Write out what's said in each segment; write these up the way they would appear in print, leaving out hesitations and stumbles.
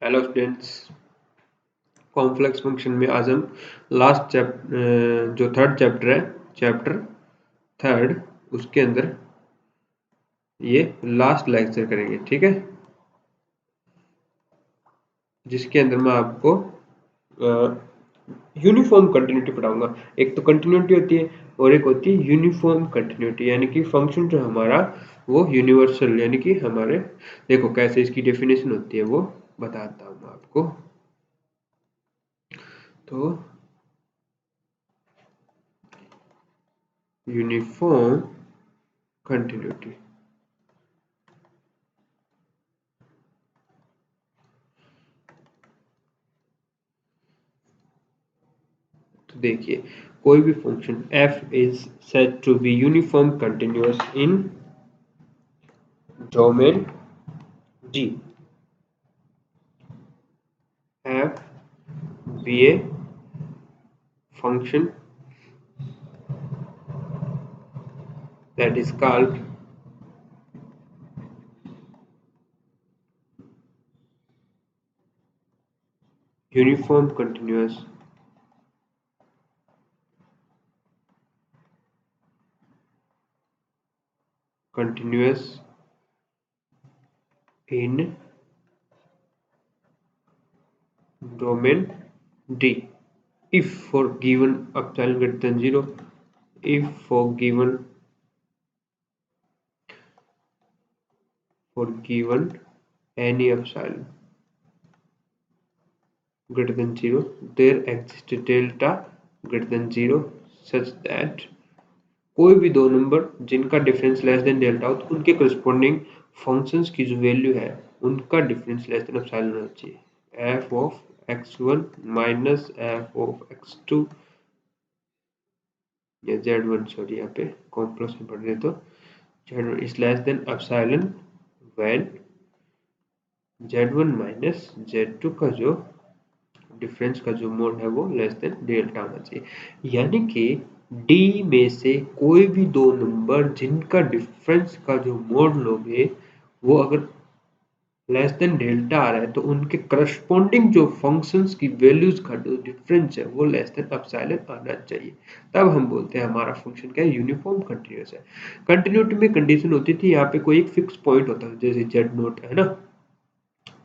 Hello students, complex function में आज हम लास्ट जो थर्ड चैप्टर है, चैप्टर थर्ड, उसके अंदर ये लास्ट लेक्चर करेंगे। ठीक है, जिसके अंदर मैं आपको यूनिफॉर्म कंटिन्यूटी पढ़ाऊंगा। एक तो कंटिन्यूटी होती है और एक होती है यूनिफॉर्म कंटिन्यूटी, यानी कि फंक्शन जो हमारा वो यूनिवर्सल, यानी कि हमारे देखो कैसे इसकी डेफिनेशन होती है वो बताता हूँ मैं आपको। तो यूनिफॉर्म कंटिन्यूटी, तो देखिए कोई भी function f is said to be uniform continuous in domain D, f be a function that is called uniform continuous in domain D if for given epsilon greater than 0, if for given any epsilon greater than 0 there exists delta greater than 0 such that कोई भी दो number जिनका difference less than delta हो तो उनके corresponding functions की जो value है उनका डिफरेंस लेस देन एप्सिलॉन होना चाहिए। F of x1 minus F of x2 या z1, सॉरी यहाँ पे कॉम्प्लेक्स में पढ़ रहे तो z1 is less then epsilon when z1 minus z2 का जो डिफरेंस का जो मोड है वो लेस देन डेल्टा होना चाहिए। यानी कि डी में से कोई भी दो नंबर जिनका डिफरेंस का जो मोड लोगे वो अगर लेस देन डेल्टा आ रहा है तो उनके करस्पॉन्डिंग जो फंक्शंस की वैल्यूज का जो डिफरेंस है वो लेस देन एप्सिलॉन आना चाहिए। तब हम बोलते हैं हमारा फंक्शन क्या है, यूनिफॉर्म कंटिन्यूअस है। कंटिन्यूटी में कंडीशन होती थी यहाँ पे कोई एक फिक्स पॉइंट होता है जैसे जेड नोट है ना,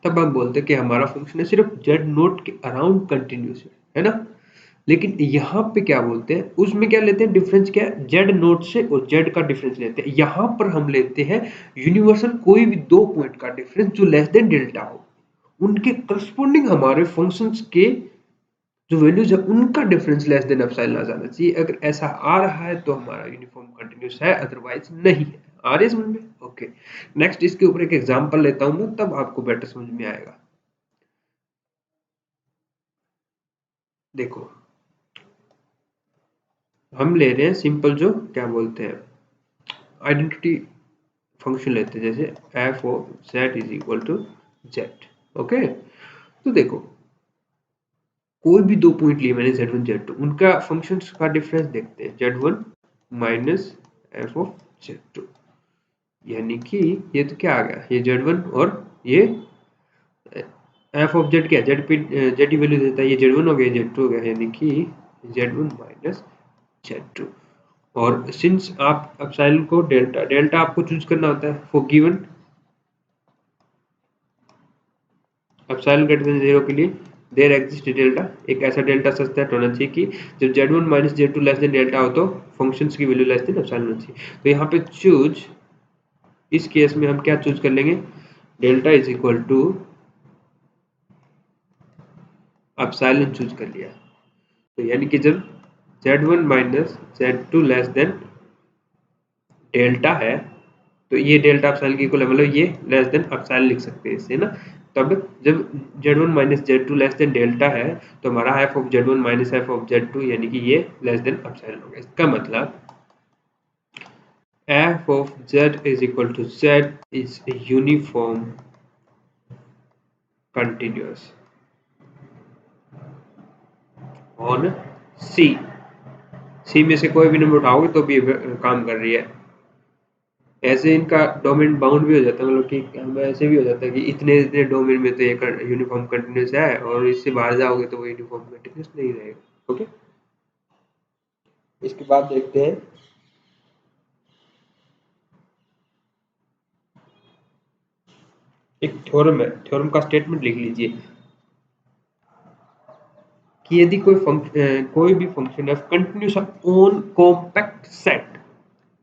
तब हम बोलते हैं कि हमारा फंक्शन है सिर्फ जेड नोट के अराउंड कंटिन्यूस है ना। लेकिन यहाँ पे क्या बोलते हैं, उसमें क्या लेते हैं, डिफरेंस क्या है, जेड नोट से और जेड का डिफरेंस लेते हैं। यहाँ पर हम लेते हैं यूनिवर्सल कोई भी दो पॉइंट का डिफरेंस जो लेस देन डेल्टा हो, उनके करस्पॉन्डिंग हमारे फंक्शंस के जो वैल्यूज है उनका डिफरेंस लेस देन एप्सिलॉन आ जाना चाहिए। अगर ऐसा आ रहा है तो हमारा यूनिफॉर्म कंटिन्यूस है, अदरवाइज नहीं है। आ रही है समझ में? ओके, नेक्स्ट इसके ऊपर एक एग्जांपल लेता हूं मैं, तब आपको बेटर समझ में आएगा। देखो हम ले रहे हैं सिंपल जो क्या बोलते हैं आइडेंटिटी फंक्शन लेते हैं, जैसे f of z is equal to z. Okay, तो देखो कोई भी दो पॉइंट लिए मैंने z1 z2, उनका फंक्शंस का डिफरेंस देखते हैं, z1 minus F of z2, यानी कि ये तो क्या आ गया, ये z1 और ये एफ ऑफ जेड क्या, जेड पे जेड की वैल्यू देता है, ये z1 हो गया z2 हो गया, यानी कि z1 माइनस z2। और सिंस आप एप्सिलॉन को डेल्टा डेल्टा आपको चूज करना होता है for given epsilon greater than 0 के लिए देयर एग्जिस्ट डेल्टा, एक ऐसा डेल्टा सब्सेट होना चाहिए कि जब z1 minus z2 less than delta हो तो फंक्शंस की वैल्यू लेस देन एप्सिलॉन होना चाहिए। तो यहाँ पे चूज, इस केस में हम क्या चूज कर लेंगे, delta is equal to epsilon choose कर लिया। तो यानी कि जब z1 minus z2 less than delta है तो ये डेल्टा एप्सिलॉन की इक्वल है, मतलब ये लेस देन एप्सिलॉन लिख सकते हैं इससे ना। तब जब z1 minus z2 less than delta है तो हमारा f of z1 minus f of z2 यानी कि ये लेस देन एप्सिलॉन होगा। इसका मतलब f of z is equal to z is a uniform continuous on C। C में से कोई भी नंबर उठाओगे तो भी काम कर रही है। ऐसे इनका डोमेन बाउंड भी हो जाता है, मतलब कि हमें ऐसे भी हो जाता है कि इतने इतने डोमेन में तो ये यूनिफॉर्म कंटिन्यूस है और इससे बाहर जाओगे तो वो यूनिफॉर्म कंटिन्यूस नहीं रहेगा। ओके, इसके बाद देखते हैं एक थ्योरम है। थ्योरम का स्टेटमेंट लिख लीजिए कि यदि कोई भी function F continuous on compact set,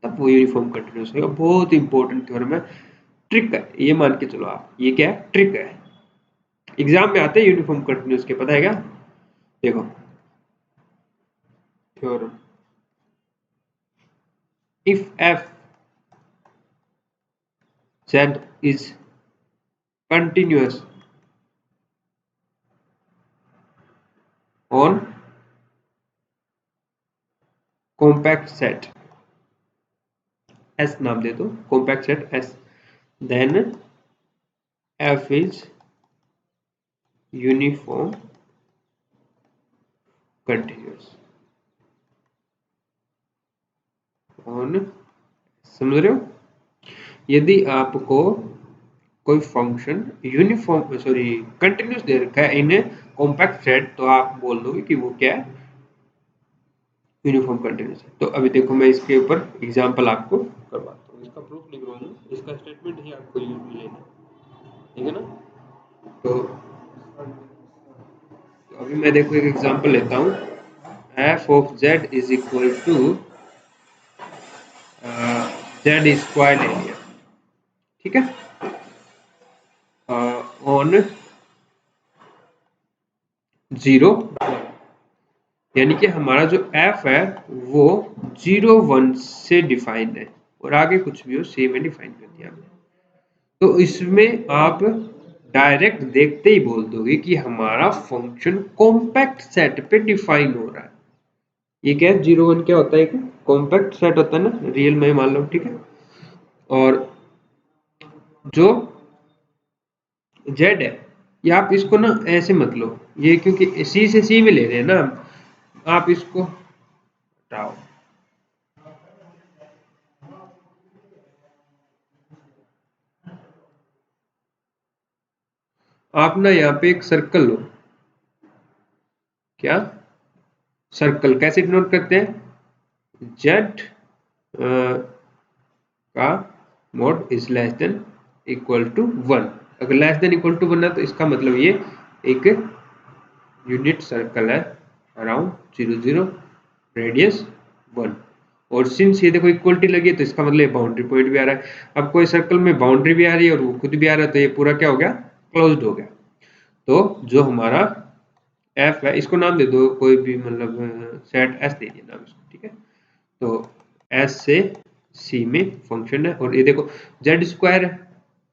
तब वो यूनिफॉर्म कंटिन्यूस होगा। बहुत इंपॉर्टेंट थ्योरम है, ट्रिक है ये, मान के चलो आप, ये क्या है, ट्रिक है। एग्जाम में आते हैं यूनिफॉर्म कंटिन्यूस के, पता है क्या? देखो theorem, if f z is continuous on compact set, S नाम दे दो, compact set S, then f is uniform continuous on, समझ रहे हो? यदि आपको कोई फंक्शन यूनिफॉर्म सॉरी कंटिन्यूस दे रखा है इन कॉम्पैक्ट सेट, तो आप बोल दोगे कि वो क्या है, यूनिफॉर्म कंटिन्यूस है। तो अभी देखो मैं इसके ऊपर एग्जांपल आपको करवाता हूँ, इसका प्रूफ लिख रहा हूँ, इसका स्टेटमेंट ही आपको यूज में लेना है, ठीक है ना? तो अभी मैं देखो एक एग्जांपल लेता हूँ, f of z is equal to z square ले लिया, ठीक है, ऑन 0, यानी कि हमारा जो f है वो 0 1 से डिफाइन है और आगे कुछ भी हो सी में डिफाइन कर दिया हमने। तो इसमें आप डायरेक्ट देखते ही बोल दोगे कि हमारा फंक्शन कॉम्पैक्ट सेट पे डिफाइन हो रहा है। ये क्या है, 0 1 क्या होता है, एक कॉम्पैक्ट सेट होता है ना, रियल में मान लो, ठीक है। और जो z है, ये आप इसको ना ऐसे मत लो, ये क्योंकि सी से सी में ले रहे हैं ना, आप इसको हटाओ, आप ना यहाँ पे एक सर्कल लो, क्या सर्कल कैसे डिनोट करते हैं, जेड का mod is less than equal to 1। अगर लेस देन इक्वल टू 1 है तो इसका मतलब ये एक यूनिट सर्कल है अराउंड 0 0 रेडियस 1। और सिंस ये देखो इक्वलिटी लगी है तो इसका मतलब बाउंड्री पॉइंट भी आ रहा है। अब कोई सर्कल में बाउंड्री भी आ रही है और वो खुद भी आ रहा है, तो ये पूरा क्या हो गया, क्लोज्ड हो गया। तो जो हमारा एफ है, इसको नाम दे दो कोई भी, मतलब सेट एस दे दिया नाम इसको, ठीक है। तो एस से सी में फंक्शन है और ये देखो जेड स्क्वायर है,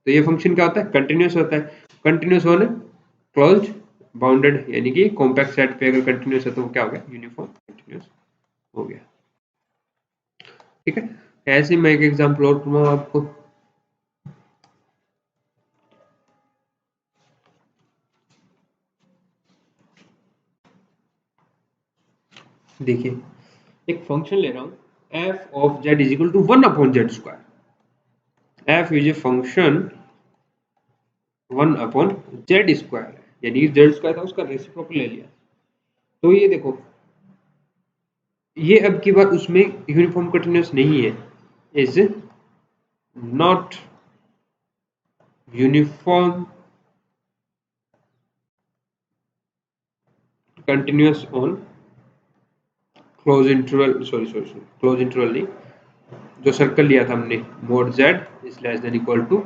तो ये फंक्शन क्या होता है, कंटिन्यूस होता है। कंटिन्यूस होने क्लोज्ड बाउंडेड, यानी कि कॉम्पैक्ट सेट पे अगर कंटिन्यूस है तो वो क्या हो गया, यूनिफॉर्म कंटिन्यूस हो गया, ठीक है। ऐसे मैं एक एग्जांपल और दूंगा आपको, देखिए एक फंक्शन ले रहा हूँ, f of z is equal to 1 upon z square. F is a function 1 upon z square, यानी जेड स्क्वायर था उसका रेसिप्रोकल ले लिया। तो ये देखो, ये अब की बार उसमें यूनिफॉर्म कंटिन्यूस नहीं है, is not uniform continuous on closed interval, sorry sorry sorry closed interval नहीं, जो सर्कल लिया था हमने, mod z is less than equal to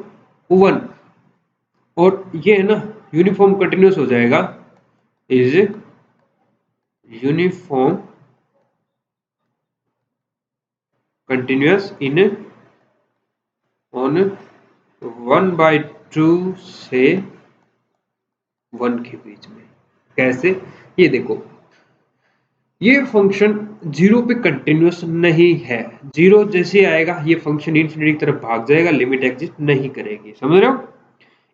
1। और ये है ना यूनिफॉर्म कंटिन्यूस हो जाएगा, is uniform continuous in on 1/2 से 1 के बीच में। कैसे, ये देखो ये फंक्शन 0 पे कंटिन्यूस नहीं है, 0 जैसे आएगा ये फंक्शन इन्फिनिटी की तरफ भाग जाएगा, लिमिट एग्जिस्ट नहीं करेगी, समझ रहे हो?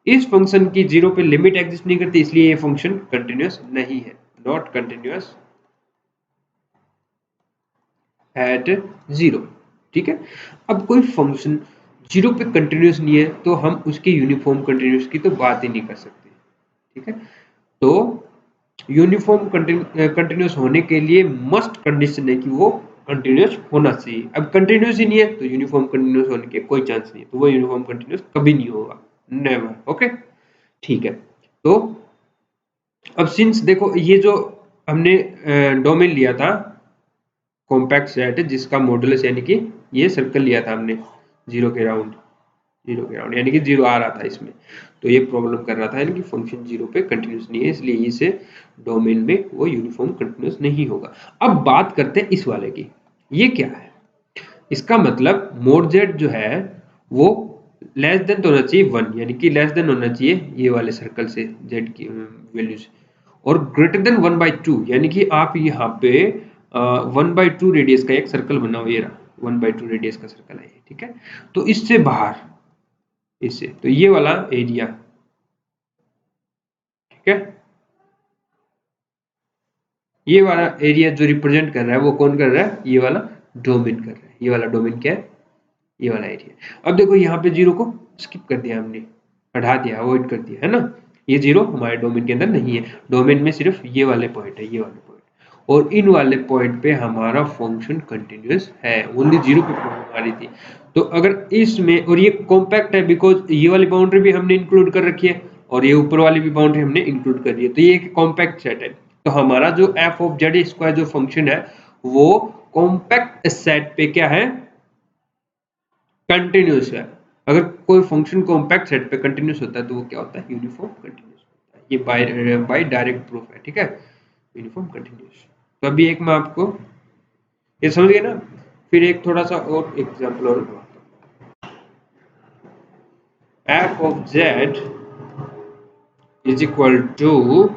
इस फंक्शन की 0 पे लिमिट एग्जिस्ट नहीं करती, इसलिए ये फंक्शन कंटिन्यूस नहीं है, नॉट कंटिन्यूस एट 0, ठीक है। अब कोई फंक्शन जीरो पे कंटिन्यूस नहीं है तो हम उसके यूनिफॉर्म कंटिन्यूस की तो बात ही नहीं कर सकते, ठीक है। तो यूनिफॉर्म कंटिन्यूस होने के लिए मस्ट कंडीशन है कि वो कंटिन्यूस होना चाहिए। अब कंटिन्यूस ही नहीं है तो यूनिफॉर्म कंटिन्यूस होने के कोई चांस नहीं है, तो वो यूनिफॉर्म कंटिन्यूस कभी नहीं होगा, नेवर। ओके, ठीक है। तो अब सिंस देखो ये जो हमने डोमेन लिया था कॉम्पैक्ट सेट जिसका मॉडुलस यानी कि ये सर्कल लिया था हमने जीरो के राउंड, जीरो के राउंड यानी कि जीरो आ रहा था इसमें, तो ये प्रॉब्लम कर रहा था यानी कि फंक्शन जीरो पे कंटिन्यूस नहीं है, इसलिए इसे डोमेन में वो यूनिफॉर्म कंटिन्यूस नहीं होगा। अब बात करते हैं इस वाले की, ये क्या है, इसका मतलब मोड जेड जो है वो लेस देन तो होना चाहिए वन, यानी कि लेस देन होना चाहिए ये वाले सर्कल से जेड की वैल्यूज, और greater than one by two, यानी कि आप यहाँ पे वन बाई टू रेडियस का एक सर्कल बनाओ, ये रहा वन बाई टू रेडियस का सर्कल है, ठीक है। तो इससे बाहर, इससे तो ये वाला एरिया, ठीक है, ये वाला एरिया जो रिप्रेजेंट कर रहा है वो कौन कर रहा है, ये वाला डोमेन कर रहा है। ये वाला डोमेन क्या है, ये वाला एरिया। अब देखो यहाँ पे जीरो को स्किप कर दिया हमने, हटा दिया, अवॉइड कर दिया, है ना। ये जीरो हमारे डोमेन के अंदर नहीं है, डोमेन में सिर्फ ये वाले पॉइंट है, ये वाले पॉइंट, और इन वाले पॉइंट पे हमारा फंक्शन कंटिन्यूस है, ओनली जीरो पे प्रॉब्लम आ रही थी। तो अगर इसमें, और ये कॉम्पैक्ट है बिकॉज ये वाली बाउंड्री भी हमने इंक्लूड कर रखी है और ये ऊपर वाली भी बाउंड्री हमने इंक्लूड कर दी है, तो ये एक कॉम्पैक्ट सेट है। तो हमारा जो एफ ऑफ जेड स्क्वायर जो फंक्शन है वो कॉम्पैक्ट सेट पे क्या है, कंटिन्यूस है। अगर कोई फंक्शन कॉम्पैक्ट सेट पे कंटिन्यूस होता है तो वो क्या होता है, यूनिफॉर्म कंटिन्यूस होता है। ये बाय डायरेक्ट प्रूफ है, ठीक है, यूनिफॉर्म कंटिन्यूस। तो अभी एक मैं आपको ये समझ गए ना, फिर एक थोड़ा सा और एग्जांपल और f of z is equal to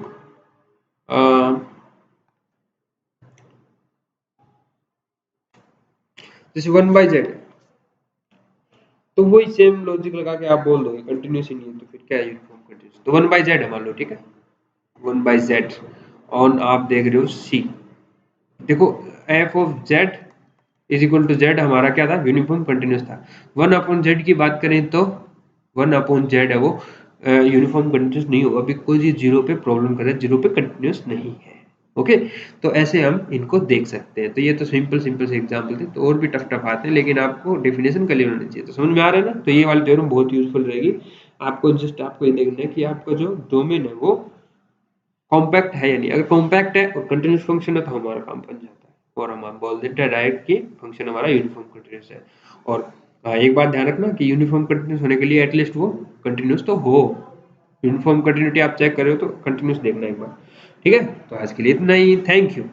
जैसे वन बाई जेड, तो वही सेम लॉजिक लगा के आप बोल दोगे कंटिन्यूस ही नहीं है तो फिर क्या है, यूनिफॉर्म कंटिन्यूस। तो वन बाई जेड है मान लो, ठीक है, वन बाई जेड ऑन आप देख रहे हो सी, देखो f of z is equal to z हमारा क्या था, यूनिफॉर्म कंटिन्यूस था। वन अपॉन जेड की बात करें तो वन अपॉन जेड है वो यूनिफॉर्म कंटिन्यूस नहीं होगा बिकॉज ये जीरो पे प्रॉब्लम कर रहा है, जीरो पे कंटिन्यूस नहीं है। ओके, तो ऐसे हम इनको देख सकते हैं। तो ये तो सिंपल सिंपल से एग्जांपल थे, तो और भी टफ टफ आते हैं लेकिन आपको डेफिनेशन क्लियर होनी चाहिए। तो समझ में आ रहा है ना, तो ये वाली थ्योरम बहुत यूजफुल रहेगी आपको। जस्ट आपको ये देखना है कि आपका जो डोमेन है वो कॉम्पैक्ट है या नहीं। अगर कॉम्पैक्ट है और कंटिन्यूस फंक्शन है तो हमारा काम बन जाता है और हम बोल देते हैं डायरेक्ट कि फंक्शन हमारा यूनिफॉर्म कंटिन्यूस है। और एक बात ध्यान रखना कि यूनिफॉर्म कंटिन्यूस होने के लिए एटलीस्ट वो कंटिन्यूस तो हो, यूनिफॉर्म कंटिन्यूटी आप चेक कर रहे हो तो कंटिन्यूस देखना एक बार, ठीक है। तो आज के लिए इतना ही, थैंक यू।